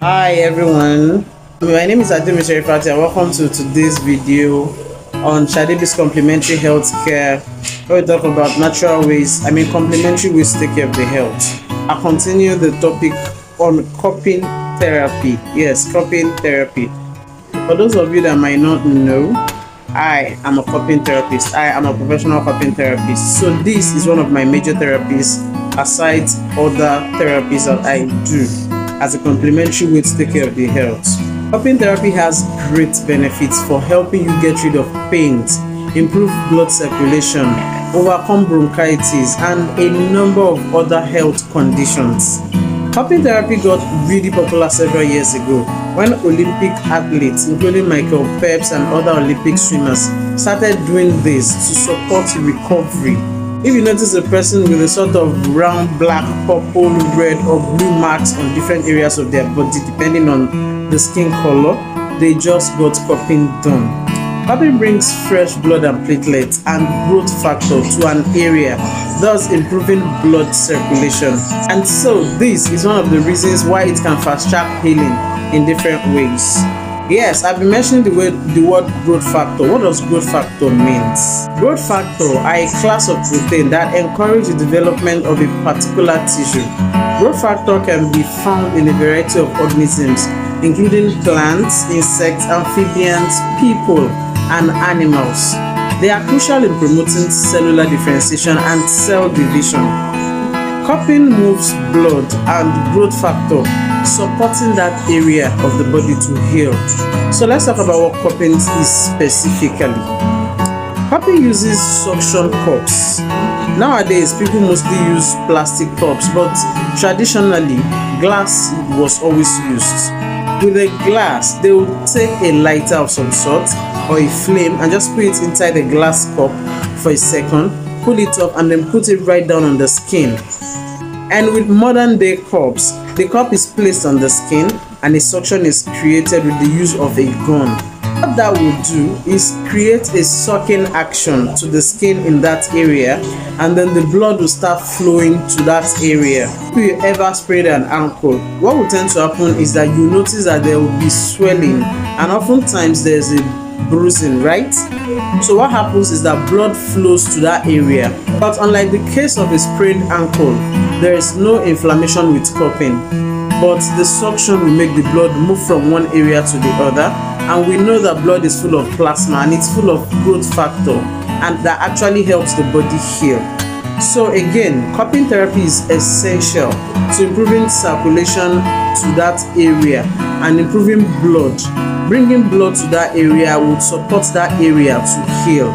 Hi everyone, my name is Adim Sherifati and welcome to today's video on Shadibi's complementary health care, where we talk about natural ways, complementary ways to take care of the health. I continue the topic on cupping therapy. Yes, cupping therapy. For those of you that might not know, I am a cupping therapist. I am a professional cupping therapist. So this is one of my major therapies aside other therapies that I do as a complementary way to take care of the health. Cupping therapy has great benefits for helping you get rid of pains, improve blood circulation, overcome bronchitis, and a number of other health conditions. Cupping therapy got really popular several years ago when Olympic athletes, including Michael Phelps and other Olympic swimmers, started doing this to support recovery. If you notice a person with a sort of round black, purple, red or blue marks on different areas of their body depending on the skin color, they just got cupping done. Cupping brings fresh blood and platelets and growth factor to an area, thus improving blood circulation. And so this is one of the reasons why it can fast track healing in different ways. Yes, I've been mentioning the word growth factor. What does growth factor mean? Growth factor are a class of protein that encourage the development of a particular tissue. Growth factor can be found in a variety of organisms, including plants, insects, amphibians, people, and animals. They are crucial in promoting cellular differentiation and cell division. Cupping moves blood and growth factor, supporting that area of the body to heal. So let's talk about what cupping is specifically. Cupping uses suction cups. Nowadays, people mostly use plastic cups, but traditionally, glass was always used. With a glass, they will take a lighter of some sort or a flame and just put it inside the glass cup for a second, pull it up, and then put it right down on the skin. And with modern day cups, the cup is placed on the skin and a suction is created with the use of a gun. What that will do is create a sucking action to the skin in that area, and then the blood will start flowing to that area. If you ever sprained an ankle, what will tend to happen is that you notice that there will be swelling, and oftentimes there's a bruising, right? So what happens is that blood flows to that area. But unlike the case of a sprained ankle, there is no inflammation with cupping, but the suction will make the blood move from one area to the other, and we know that blood is full of plasma and it's full of growth factor, and that actually helps the body heal. So again, cupping therapy is essential to improving circulation to that area and improving blood. Bringing blood to that area would support that area to heal.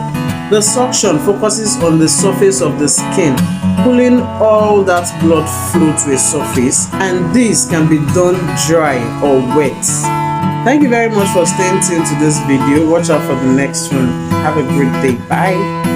The suction focuses on the surface of the skin, pulling all that blood flow to a surface, and this can be done dry or wet. Thank you very much for staying tuned to this video. Watch out for the next one. Have a great day. Bye.